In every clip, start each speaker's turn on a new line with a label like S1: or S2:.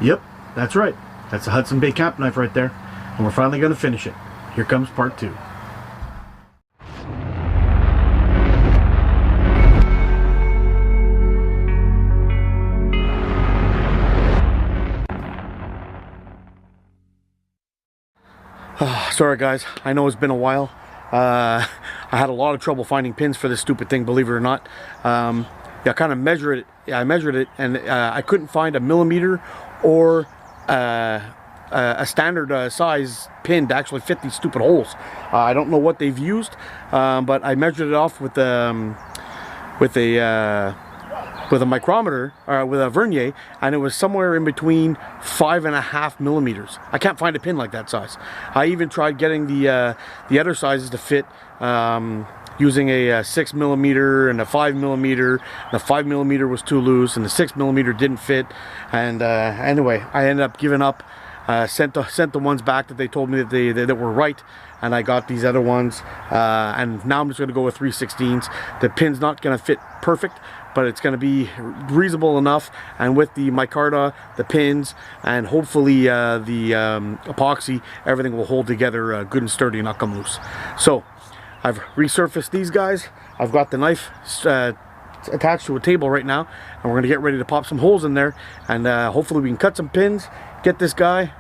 S1: Yep, that's right. That's a Hudson Bay camp knife right there. And we're finally going to finish it. Here comes part 2. Sorry guys, I know it's been a while. I had a lot of trouble finding pins for this stupid thing, believe it or not. Yeah, I kind of measured it. Yeah, I measured it, and I couldn't find a millimeter or a standard size pin to actually fit these stupid holes. I don't know what they've used, but I measured it off with a micrometer, or with a vernier, and it was somewhere in between 5.5 millimeters. I can't find a pin like that size. I even tried getting the other sizes to fit, using a 6 millimeter and a 5 millimeter. The 5 millimeter was too loose, and the 6 millimeter didn't fit. And anyway, I ended up giving up. Sent the ones back that they told me that were right, and I got these other ones. And now I'm just going to go with 3/16. The pin's not going to fit perfect, but it's going to be reasonable enough, and with the micarta, the pins, and hopefully the epoxy, everything will hold together good and sturdy and not come loose. So I've resurfaced these guys. I've got the knife attached to a table right now, and we're going to get ready to pop some holes in there, and hopefully we can cut some pins, get this guy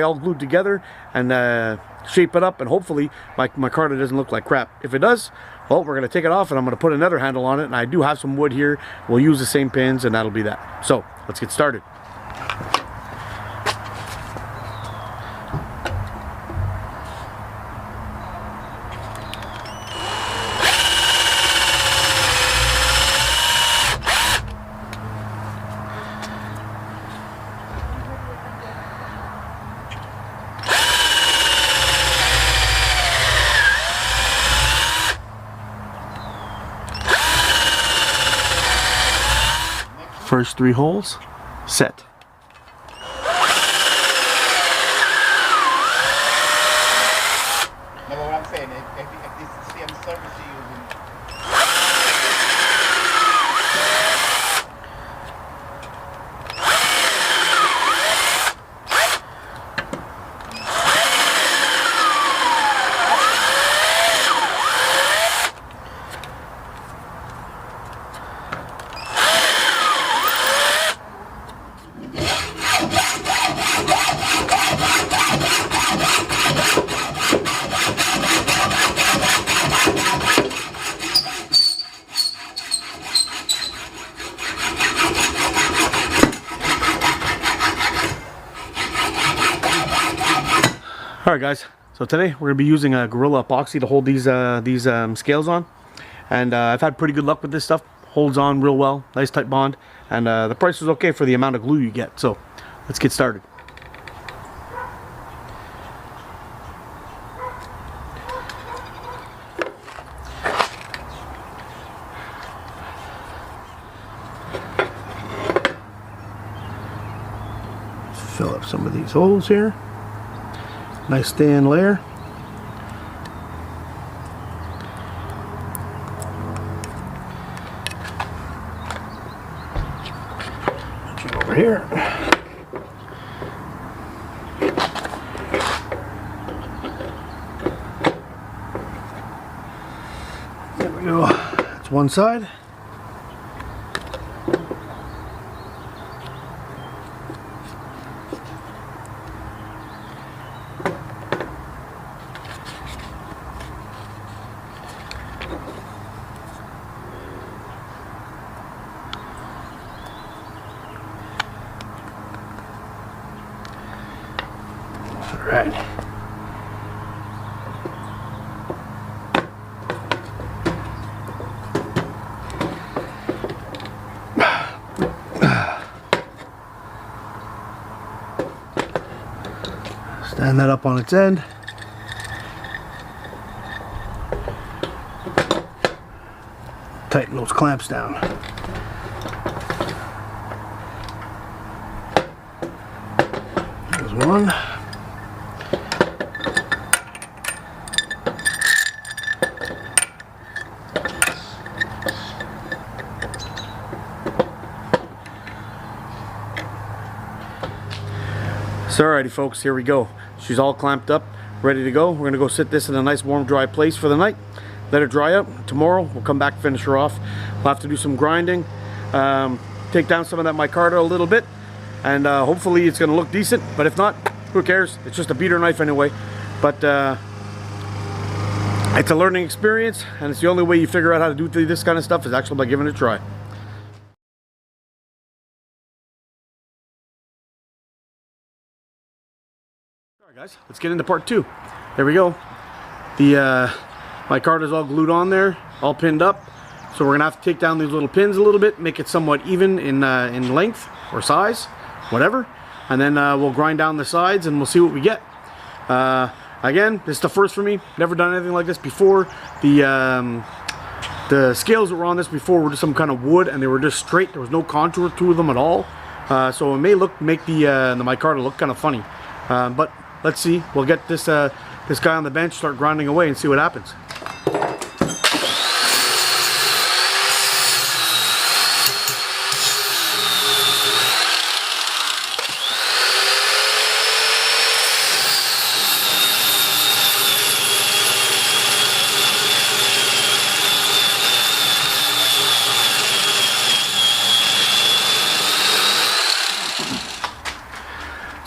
S1: all glued together, and shape it up, and hopefully my micarta doesn't look like crap. If it does, well, we're going to take it off, and I'm going to put another handle on it, and I do have some wood here. We'll use the same pins, and that'll be that. So let's get started. First 3 holes, set.
S2: No, what I'm saying, if this is the same service you're using.
S1: Alright guys, so today we're going to be using a Gorilla epoxy to hold these scales on, and I've had pretty good luck with this stuff. Holds on real well, nice tight bond, and the price is okay for the amount of glue you get. So let's get started. Fill up some of these holes here. Nice thin layer. Put you over here. There we go. That's one side. Right. Stand that up on its end. Tighten those clamps down. There's one. So alrighty folks, here we go. She's all clamped up, ready to go. We're gonna go sit this in a nice warm dry place for the night. Let her dry up. Tomorrow we'll come back, finish her off. We'll have to do some grinding, take down some of that micarta a little bit, and hopefully it's gonna look decent. But if not, who cares? It's just a beater knife anyway. But it's a learning experience, and it's the only way you figure out how to do this kind of stuff is actually by giving it a try. Alright guys, let's get into part 2. There we go. The micarta is all glued on there, all pinned up. So we're gonna have to take down these little pins a little bit, make it somewhat even in length or size, whatever. And then we'll grind down the sides and we'll see what we get. Again, this is the first for me. Never done anything like this before. The scales that were on this before were just some kind of wood, and they were just straight. There was no contour to them at all. So it may make the micarta look kind of funny. But let's see. We'll get this this guy on the bench, start grinding away, and see what happens.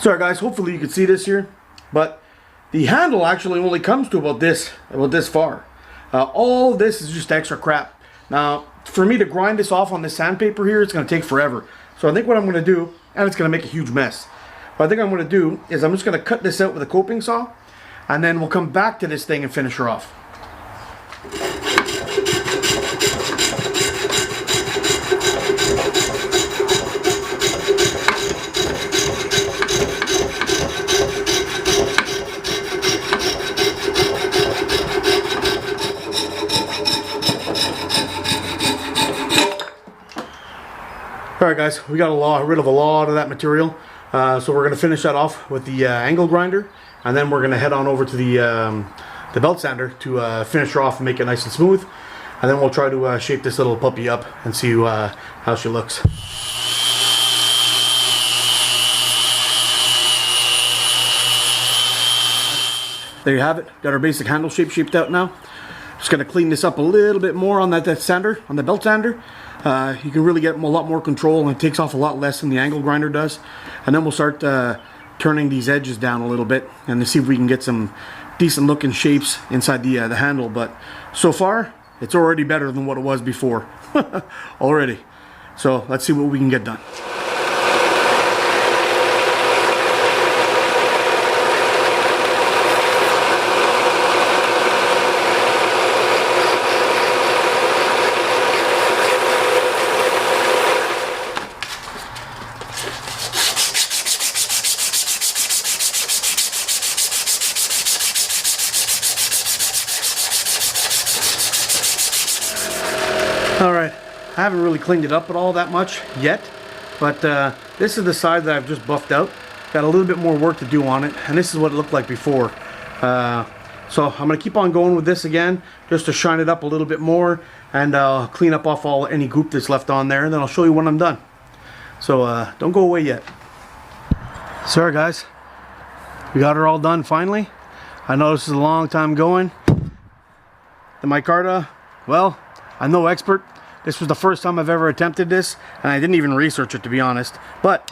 S1: Sorry guys, hopefully you can see this here, but the handle actually only comes to about this far. All this is just extra crap. Now, for me to grind this off on this sandpaper here, it's going to take forever. So I think what I'm going to do, and it's going to make a huge mess, what I think I'm going to do is I'm just going to cut this out with a coping saw, and then we'll come back to this thing and finish her off. Alright guys, we got rid of a lot of that material, so we're going to finish that off with the angle grinder, and then we're going to head on over to the belt sander to finish her off and make it nice and smooth, and then we'll try to shape this little puppy up and see how she looks. There you have it, got our basic handle shape shaped out now. Just going to clean this up a little bit more on that sander, on the belt sander. You can really get a lot more control, and it takes off a lot less than the angle grinder does. And then we'll start turning these edges down a little bit and to see if we can get some decent looking shapes inside the handle. But so far, it's already better than what it was before. Already. So let's see what we can get done. Alright, I haven't really cleaned it up at all that much yet, but this is the side that I've just buffed out. Got a little bit more work to do on it, and this is what it looked like before. So I'm going to keep on going with this again, just to shine it up a little bit more, and clean up off any goop that's left on there, and then I'll show you when I'm done. So don't go away yet. Sorry guys, we got her all done finally. I know this is a long time going. The micarta, well, I'm no expert. This was the first time I've ever attempted this, and I didn't even research it, to be honest. But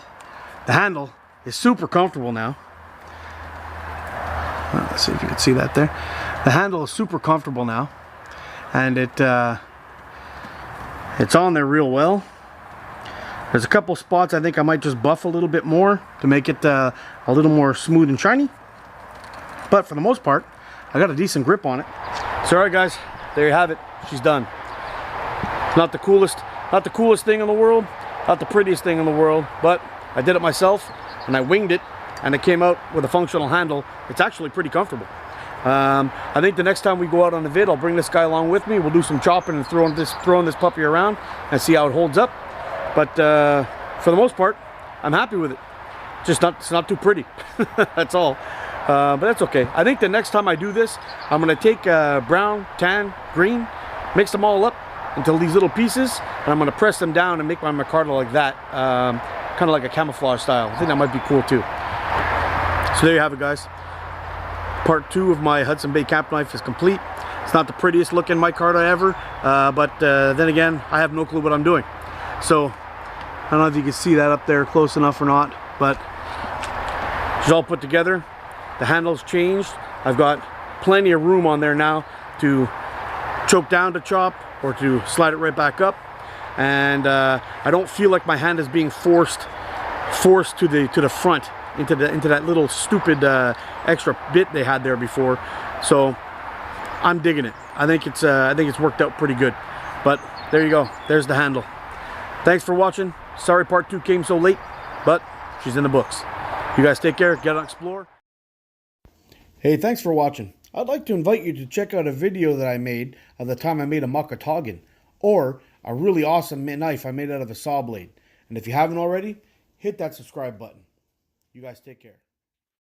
S1: the handle is super comfortable now. Well, let's see if you can see that there. The handle is super comfortable now, and it's on there real well. There's a couple spots I think I might just buff a little bit more to make it a little more smooth and shiny. But for the most part, I got a decent grip on it. So alright guys, there you have it. She's done. Not the coolest thing in the world, not the prettiest thing in the world, but I did it myself and I winged it, and it came out with a functional handle. It's actually pretty comfortable. I think the next time we go out on the vid, I'll bring this guy along with me. We'll do some chopping and throwing this puppy around and see how it holds up. But for the most part, I'm happy with it. It's not too pretty. That's all. But that's okay. I think the next time I do this, I'm going to take brown, tan, green, mix them all up into these little pieces, and I'm going to press them down and make my micarta like that, kind of like a camouflage style. I think that might be cool too. So there you have it, guys. Part 2 of my Hudson Bay camp knife is complete. It's not the prettiest looking micarta ever, but then again, I have no clue what I'm doing. So I don't know if you can see that up there close enough or not, but it's all put together. The handle's changed. I've got plenty of room on there now to choke down to chop or to slide it right back up. And I don't feel like my hand is being forced to the front into that little stupid extra bit they had there before. So I'm digging it. I think it's worked out pretty good. But there you go. There's the handle. Thanks for watching. Sorry part 2 came so late, but she's in the books. You guys take care. Get on explore. Hey, thanks for watching. I'd like to invite you to check out a video that I made of the time I made a micarta, or a really awesome knife I made out of a saw blade. And if you haven't already, hit that subscribe button. You guys take care.